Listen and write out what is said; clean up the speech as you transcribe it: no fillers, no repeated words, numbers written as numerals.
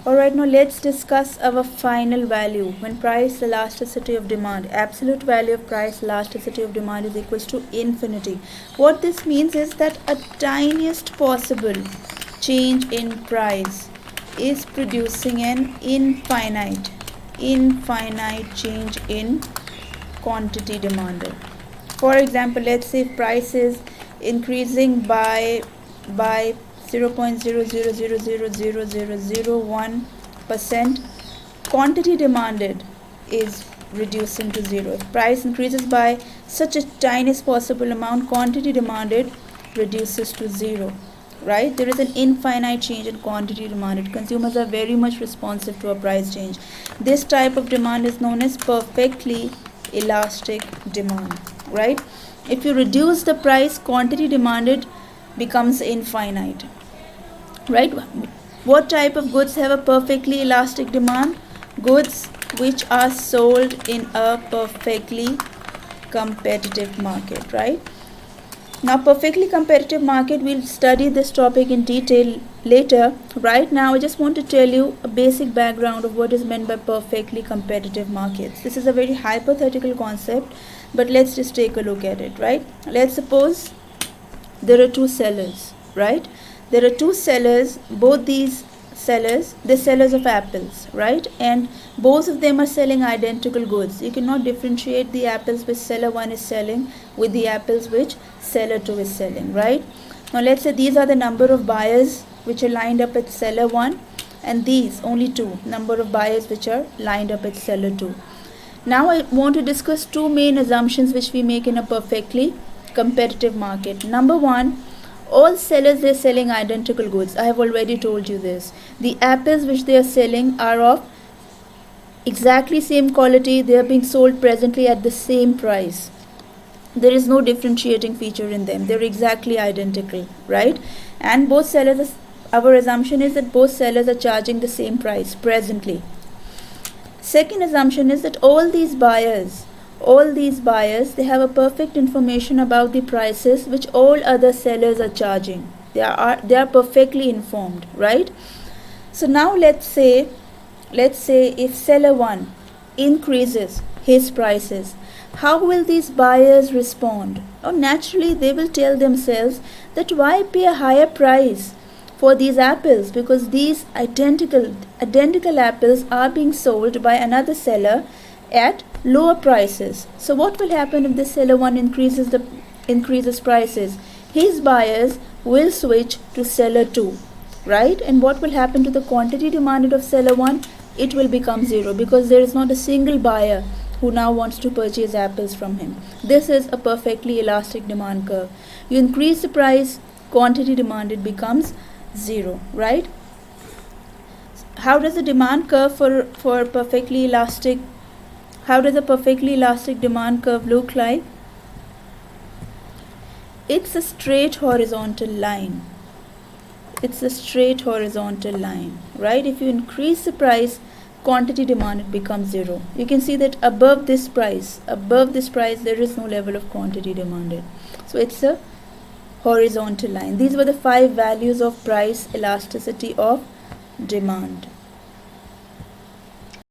Alright, now let's discuss our final value when price elasticity of demand. Absolute value of price elasticity of demand is equals to infinity. What this means is that a tiniest possible change in price is producing an infinite change in quantity demanded. For example, let's say price is increasing by 0.000000001%, quantity demanded is reducing to zero. If price increases by such a tiniest possible amount, quantity demanded reduces to zero. Right? There is an infinite change in quantity demanded. Consumers are very much responsive to a price change. This type of demand is known as perfectly elastic demand. Right? If you reduce the price, quantity demanded becomes infinite. Right? What type of goods have a perfectly elastic demand? Goods which are sold in a perfectly competitive market. Right? Now, perfectly competitive market, we'll study this topic in detail later. Right now, I just want to tell you a basic background of what is meant by perfectly competitive markets. This is a very hypothetical concept, but let's just take a look at it, right? Let's suppose there are two sellers, right? There are two sellers, both these sellers, they're sellers of apples, right? And both of them are selling identical goods. You cannot differentiate the apples which seller 1 is selling with the apples which seller 2 is selling, right? Now let's say these are the number of buyers which are lined up at seller 1, and these only two number of buyers which are lined up at seller 2. Now I want to discuss two main assumptions which we make in a perfectly competitive market. Number one, all sellers, they're selling identical goods. I have already told you this. The apples which they are selling are of exactly same quality. They are being sold presently at the same price. There is no differentiating feature in them. They're exactly identical, right? And both sellers, our assumption is that both sellers are charging the same price presently. Second assumption is that all these buyers, they have a perfect information about the prices which all other sellers are charging. They are perfectly informed, right? So now let's say if seller 1 increases his prices, how will these buyers respond? Oh, naturally they will tell themselves that why pay a higher price for these apples, because these identical apples are being sold by another seller at lower prices. So what will happen if the seller 1 increases prices? His buyers will switch to seller 2, right? And what will happen to the quantity demanded of seller 1? It will become zero, because there is not a single buyer who now wants to purchase apples from him. This is a perfectly elastic demand curve. You increase the price, quantity demanded becomes zero, right? How does the demand curve for perfectly elastic, how does a perfectly elastic demand curve look like? It's a straight horizontal line. It's a straight horizontal line, right? If you increase the price, quantity demanded becomes zero. You can see that above this price, there is no level of quantity demanded. So it's a horizontal line. These were the 5 values of price elasticity of demand.